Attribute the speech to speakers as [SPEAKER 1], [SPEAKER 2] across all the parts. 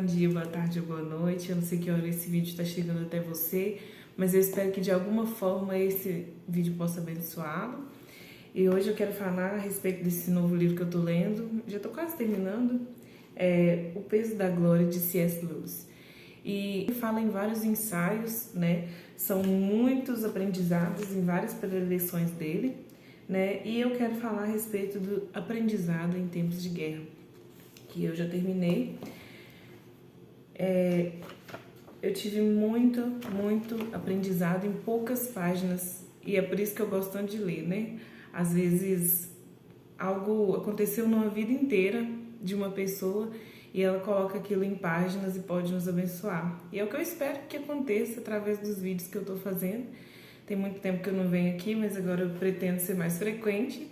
[SPEAKER 1] dia, boa tarde ou boa noite. Eu não sei que hora esse vídeo está chegando até você, mas eu espero que de alguma forma esse vídeo possa abençoá-lo. E hoje eu quero falar a respeito desse novo livro que eu estou lendo, já estou quase terminando, O Peso da Glória, de C.S. Lewis. E fala em vários ensaios, né? São muitos aprendizados em várias preleções dele, né? E eu quero falar a respeito do aprendizado em tempos de guerra, que eu já terminei. Eu tive muito aprendizado em poucas páginas e é por isso que eu gosto tanto de ler, né? Às vezes algo aconteceu numa vida inteira de uma pessoa e ela coloca aquilo em páginas e pode nos abençoar. E é o que eu espero que aconteça através dos vídeos que eu tô fazendo. Tem muito tempo que eu não venho aqui, mas agora eu pretendo ser mais frequente.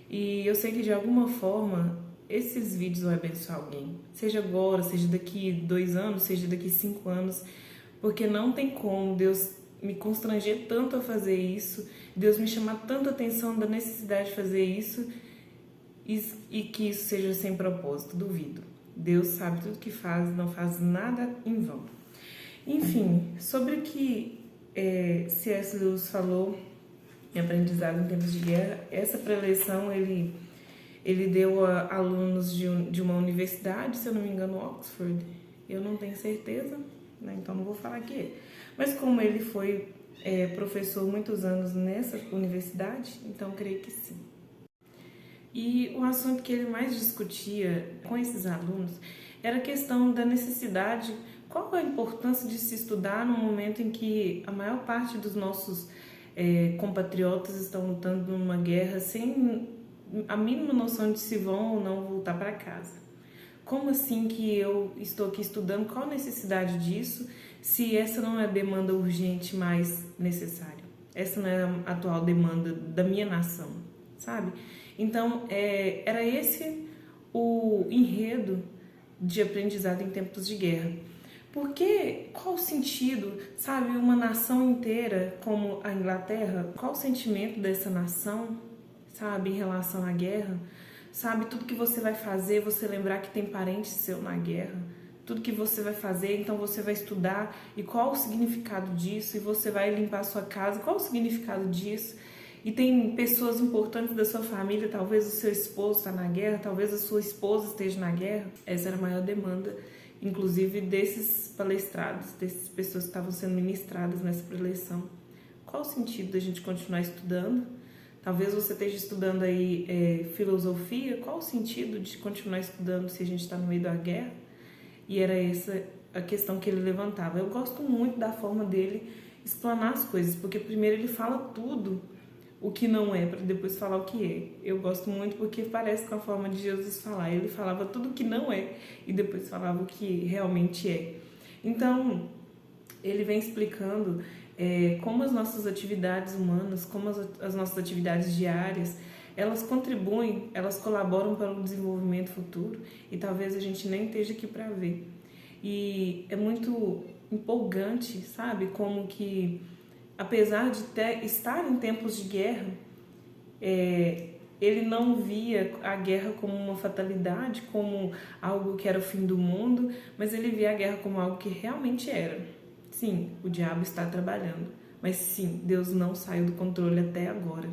[SPEAKER 1] E eu sei que de alguma forma esses vídeos vão abençoar alguém. Seja agora, seja daqui 2 anos, seja daqui 5 anos. Porque não tem como Deus me constranger tanto a fazer isso, Deus me chamar tanto a atenção da necessidade de fazer isso e que isso seja sem propósito. Duvido. Deus sabe tudo que faz, não faz nada em vão. Enfim, sobre o que C.S. Lewis falou em aprendizado em tempos de guerra, essa preleção ele deu a alunos de uma universidade, se eu não me engano, Oxford. Eu não tenho certeza, né? Então não vou falar que é. Mas como ele foi professor muitos anos nessa universidade, então creio que sim. E o assunto que ele mais discutia com esses alunos era a questão da necessidade, qual a importância de se estudar no momento em que a maior parte dos nossos compatriotas estão lutando numa guerra sem a mínima noção de se vão ou não voltar para casa. Como assim que eu estou aqui estudando? Qual a necessidade disso, se essa não é a demanda urgente mais necessária? Essa não é a atual demanda da minha nação, sabe? Então, era esse o enredo de aprendizado em tempos de guerra. Porque qual o sentido, sabe, uma nação inteira como a Inglaterra, qual o sentimento dessa nação, sabe, em relação à guerra? Sabe, tudo que você vai fazer, você lembrar que tem parente seu na guerra. Tudo que você vai fazer, então você vai estudar e qual o significado disso, e você vai limpar a sua casa, qual o significado disso. E tem pessoas importantes da sua família, talvez o seu esposo está na guerra, talvez a sua esposa esteja na guerra. Essa era a maior demanda, inclusive desses palestrados, dessas pessoas que estavam sendo ministradas nessa preleção. Qual o sentido da gente continuar estudando? Talvez você esteja estudando aí filosofia. Qual o sentido de continuar estudando se a gente está no meio da guerra? E era essa a questão que ele levantava. Eu gosto muito da forma dele explanar as coisas, porque primeiro ele fala tudo o que não é, para depois falar o que é. Eu gosto muito porque parece com a forma de Jesus falar. Ele falava tudo o que não é e depois falava o que realmente é. Então, ele vem explicando como as nossas atividades humanas, como as nossas atividades diárias, elas contribuem, elas colaboram para o desenvolvimento futuro e talvez a gente nem esteja aqui para ver. E é muito empolgante, sabe, como que apesar de estar em tempos de guerra, ele não via a guerra como uma fatalidade, como algo que era o fim do mundo, mas ele via a guerra como algo que realmente era. Sim, o diabo está trabalhando, mas sim, Deus não saiu do controle até agora.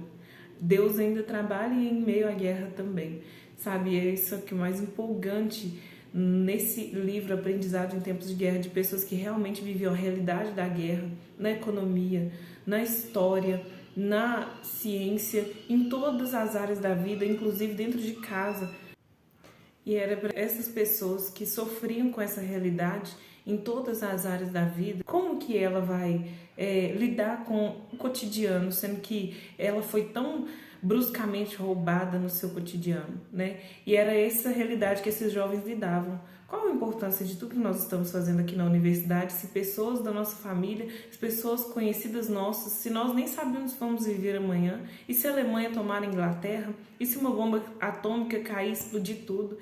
[SPEAKER 1] Deus ainda trabalha em meio à guerra também, sabe? É isso que é o mais empolgante nesse livro Aprendizado em Tempos de Guerra, de pessoas que realmente viviam a realidade da guerra, na economia, na história, na ciência, em todas as áreas da vida, inclusive dentro de casa. E era para essas pessoas que sofriam com essa realidade em todas as áreas da vida, como que ela vai lidar com o cotidiano, sendo que ela foi tão bruscamente roubada no seu cotidiano, né? E era essa realidade que esses jovens lidavam. Qual a importância de tudo que nós estamos fazendo aqui na universidade, se pessoas da nossa família, se pessoas conhecidas nossas, se nós nem sabemos se vamos viver amanhã, e se a Alemanha tomar a Inglaterra, e se uma bomba atômica cair e explodir tudo?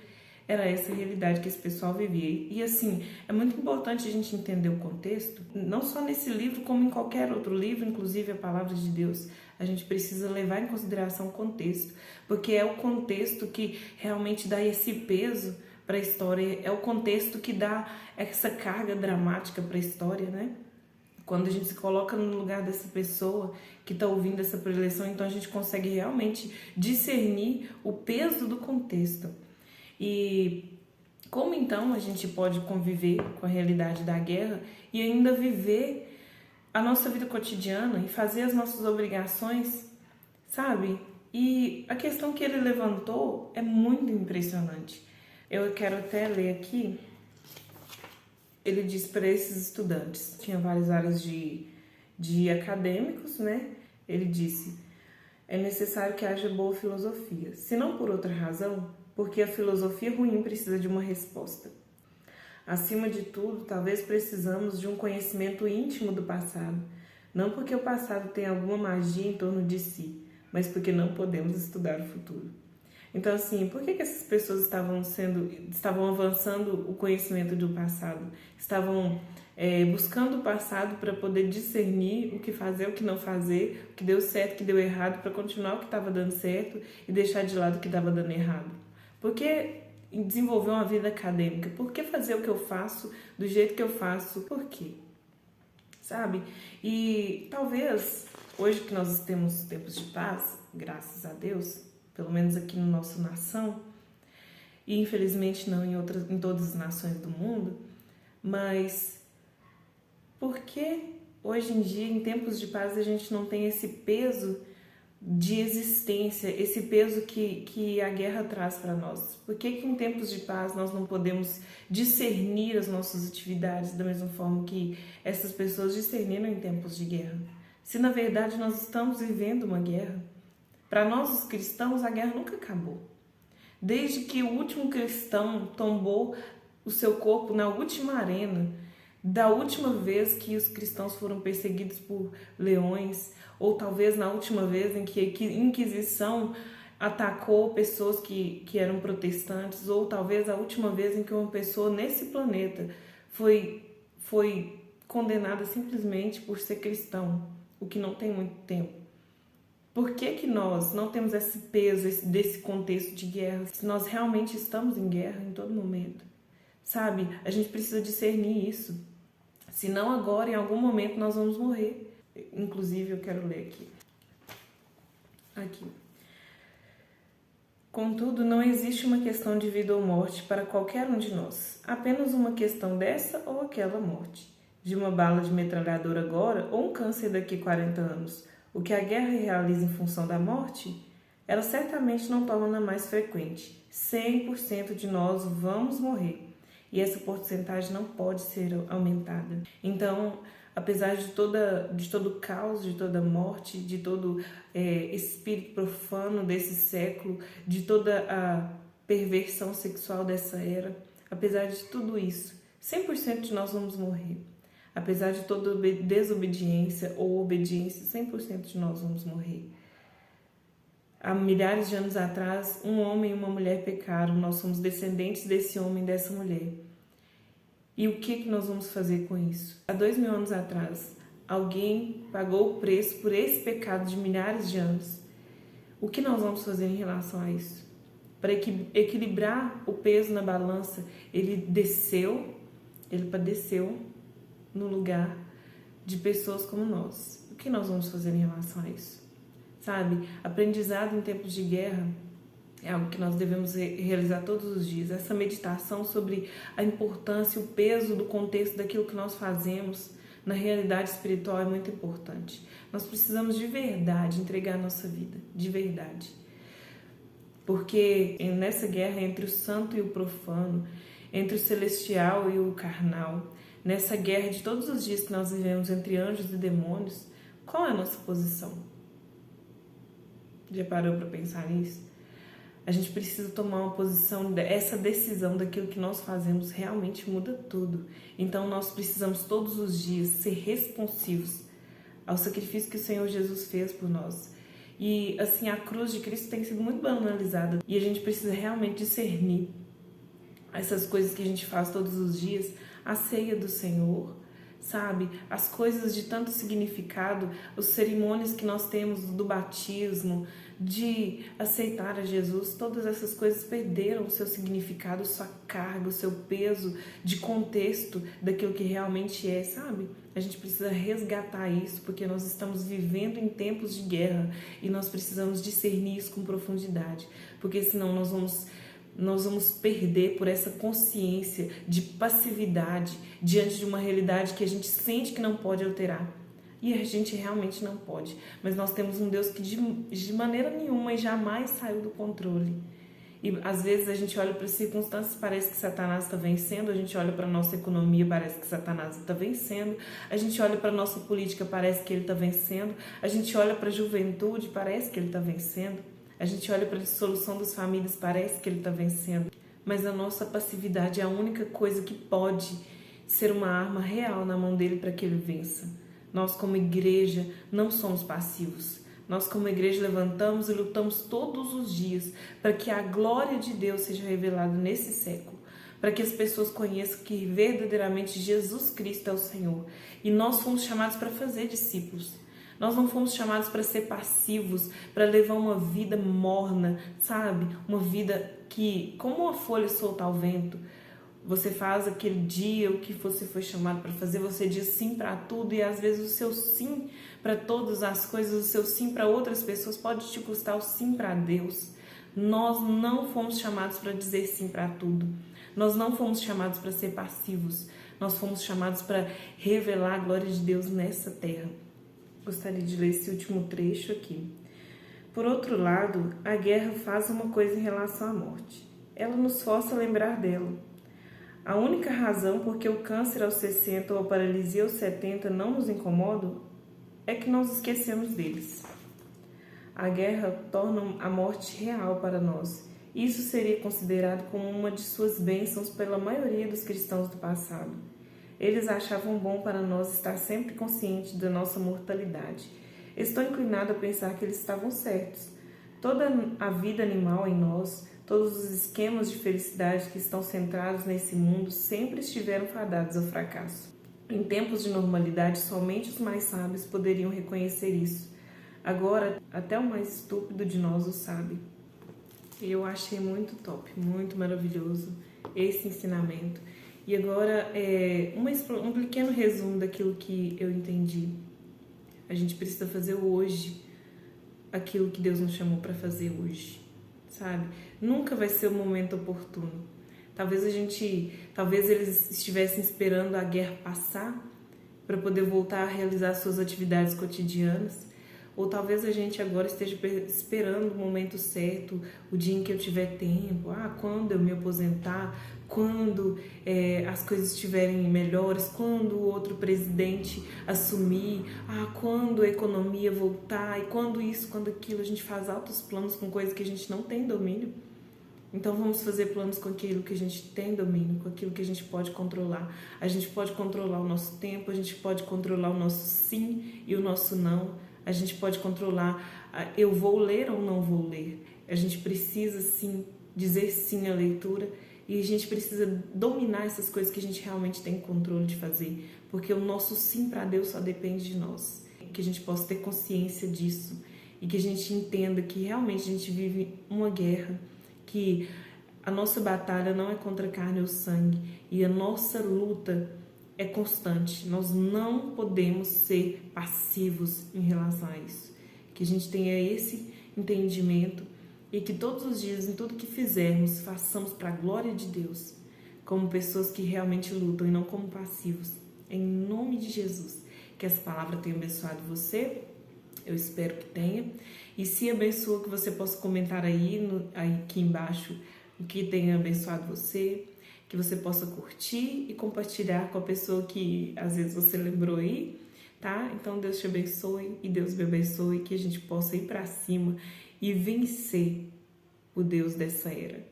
[SPEAKER 1] Era essa a realidade que esse pessoal vivia. E assim, é muito importante a gente entender o contexto, não só nesse livro, como em qualquer outro livro, inclusive a Palavra de Deus. A gente precisa levar em consideração o contexto, porque é o contexto que realmente dá esse peso para a história, é o contexto que dá essa carga dramática para a história, né? Quando a gente se coloca no lugar dessa pessoa que está ouvindo essa preleção, então a gente consegue realmente discernir o peso do contexto. E como então a gente pode conviver com a realidade da guerra e ainda viver a nossa vida cotidiana e fazer as nossas obrigações, sabe? E a questão que ele levantou é muito impressionante. Eu quero até ler aqui. Ele disse para esses estudantes, tinha várias áreas de acadêmicos, né? Ele disse: é necessário que haja boa filosofia, se não por outra razão, porque a filosofia ruim precisa de uma resposta. Acima de tudo, talvez precisamos de um conhecimento íntimo do passado, não porque o passado tem alguma magia em torno de si, mas porque não podemos estudar o futuro. Então, assim, por que essas pessoas estavam avançando o conhecimento do passado? Estavam buscando o passado para poder discernir o que fazer, o que não fazer, o que deu certo, o que deu errado, para continuar o que estava dando certo e deixar de lado o que estava dando errado. Por que desenvolver uma vida acadêmica? Por que fazer o que eu faço do jeito que eu faço? Por quê? Sabe? E talvez, hoje que nós temos tempos de paz, graças a Deus, pelo menos aqui na nossa nação, e infelizmente não em todas as nações do mundo, mas por que hoje em dia, em tempos de paz, a gente não tem esse peso de existência, esse peso que a guerra traz para nós? Por que em tempos de paz nós não podemos discernir as nossas atividades da mesma forma que essas pessoas discerniram em tempos de guerra? Se na verdade nós estamos vivendo uma guerra, para nós os cristãos a guerra nunca acabou. Desde que o último cristão tombou o seu corpo na última arena, da última vez que os cristãos foram perseguidos por leões, ou talvez na última vez em que a Inquisição atacou pessoas que eram protestantes, ou talvez a última vez em que uma pessoa nesse planeta foi condenada simplesmente por ser cristão, o que não tem muito tempo. Por que nós não temos esse peso desse contexto de guerra, se nós realmente estamos em guerra em todo momento? Sabe? A gente precisa discernir isso. Senão agora, em algum momento, nós vamos morrer. Inclusive, eu quero ler aqui. Contudo, não existe uma questão de vida ou morte para qualquer um de nós. Apenas uma questão dessa ou aquela morte. De uma bala de metralhadora agora ou um câncer daqui a 40 anos. O que a guerra realiza em função da morte, ela certamente não torna mais frequente. 100% de nós vamos morrer. E essa porcentagem não pode ser aumentada. Então, apesar de todo o caos, de toda a morte, de todo espírito profano desse século, de toda a perversão sexual dessa era, apesar de tudo isso, 100% de nós vamos morrer. Apesar de toda desobediência ou obediência, 100% de nós vamos morrer. Há milhares de anos atrás, um homem e uma mulher pecaram, nós somos descendentes desse homem e dessa mulher. E o que nós vamos fazer com isso? Há 2000 anos atrás, alguém pagou o preço por esse pecado de milhares de anos. O que nós vamos fazer em relação a isso? Para equilibrar o peso na balança, ele padeceu no lugar de pessoas como nós. O que nós vamos fazer em relação a isso? Sabe? Aprendizado em tempos de guerra é algo que nós devemos realizar todos os dias. Essa meditação sobre a importância e o peso do contexto daquilo que nós fazemos na realidade espiritual é muito importante. Nós precisamos de verdade entregar a nossa vida, de verdade. Porque nessa guerra entre o santo e o profano, entre o celestial e o carnal, nessa guerra de todos os dias que nós vivemos entre anjos e demônios, qual é a nossa posição? Já parou para pensar nisso? A gente precisa tomar uma posição, essa decisão daquilo que nós fazemos realmente muda tudo. Então nós precisamos todos os dias ser responsivos ao sacrifício que o Senhor Jesus fez por nós. E assim, a cruz de Cristo tem sido muito banalizada e a gente precisa realmente discernir essas coisas que a gente faz todos os dias, a ceia do Senhor, sabe? As coisas de tanto significado, os cerimônias que nós temos do batismo, de aceitar a Jesus, todas essas coisas perderam o seu significado, sua carga, o seu peso de contexto daquilo que realmente é, sabe? A gente precisa resgatar isso, porque nós estamos vivendo em tempos de guerra e nós precisamos discernir isso com profundidade, porque senão nós vamos perder por essa consciência de passividade diante de uma realidade que a gente sente que não pode alterar. E a gente realmente não pode. Mas nós temos um Deus que de maneira nenhuma e jamais saiu do controle. E às vezes a gente olha para as circunstâncias, parece que Satanás está vencendo, a gente olha para a nossa economia, parece que Satanás está vencendo, a gente olha para a nossa política, parece que ele está vencendo, a gente olha para a juventude, parece que ele está vencendo, a gente olha para a dissolução das famílias, parece que ele está vencendo. Mas a nossa passividade é a única coisa que pode ser uma arma real na mão dele para que ele vença. Nós, como igreja, não somos passivos. Nós, como igreja, levantamos e lutamos todos os dias para que a glória de Deus seja revelada nesse século, para que as pessoas conheçam que verdadeiramente Jesus Cristo é o Senhor. E nós fomos chamados para fazer discípulos. Nós não fomos chamados para ser passivos, para levar uma vida morna, sabe? Uma vida que, como uma folha solta ao vento, você faz aquele dia o que você foi chamado para fazer, você diz sim para tudo e às vezes o seu sim para todas as coisas, o seu sim para outras pessoas pode te custar o sim para Deus. Nós não fomos chamados para dizer sim para tudo. Nós não fomos chamados para ser passivos. Nós fomos chamados para revelar a glória de Deus nessa terra. Gostaria de ler esse último trecho aqui. Por outro lado, a guerra faz uma coisa em relação à morte. Ela nos força a lembrar dela. A única razão por que o câncer aos 60 ou a paralisia aos 70 não nos incomodam é que nós esquecemos deles. A guerra torna a morte real para nós. Isso seria considerado como uma de suas bênçãos pela maioria dos cristãos do passado. Eles achavam bom para nós estar sempre conscientes da nossa mortalidade. Estou inclinado a pensar que eles estavam certos. Toda a vida animal em nós, todos os esquemas de felicidade que estão centrados nesse mundo sempre estiveram fadados ao fracasso. Em tempos de normalidade, somente os mais sábios poderiam reconhecer isso. Agora, até o mais estúpido de nós o sabe. Eu achei muito top, muito maravilhoso esse ensinamento. E agora, um pequeno resumo daquilo que eu entendi. A gente precisa fazer hoje aquilo que Deus nos chamou para fazer hoje, sabe? Nunca vai ser o momento oportuno. Talvez eles estivessem esperando a guerra passar para poder voltar a realizar suas atividades cotidianas, ou talvez a gente agora esteja esperando o momento certo, o dia em que eu tiver tempo, quando eu me aposentar, quando as coisas estiverem melhores, quando o outro presidente assumir, quando a economia voltar, e quando isso, quando aquilo. A gente faz altos planos com coisas que a gente não tem domínio. Então vamos fazer planos com aquilo que a gente tem domínio, com aquilo que a gente pode controlar. A gente pode controlar o nosso tempo, a gente pode controlar o nosso sim e o nosso não. A gente pode controlar, eu vou ler ou não vou ler. A gente precisa sim dizer sim à leitura e a gente precisa dominar essas coisas que a gente realmente tem controle de fazer, porque o nosso sim para Deus só depende de nós. Que a gente possa ter consciência disso e que a gente entenda que realmente a gente vive uma guerra, que a nossa batalha não é contra a carne ou sangue e a nossa luta é constante. Nós não podemos ser passivos em relação a isso. Que a gente tenha esse entendimento e que todos os dias, em tudo que fizermos, façamos para a glória de Deus, como pessoas que realmente lutam e não como passivos. Em nome de Jesus, que essa palavra tenha abençoado você. Eu espero que tenha. E se abençoa, que você possa comentar aqui embaixo o que tenha abençoado você, que você possa curtir e compartilhar com a pessoa que às vezes você lembrou aí, tá? Então Deus te abençoe e Deus me abençoe, que a gente possa ir para cima e vencer o Deus dessa era.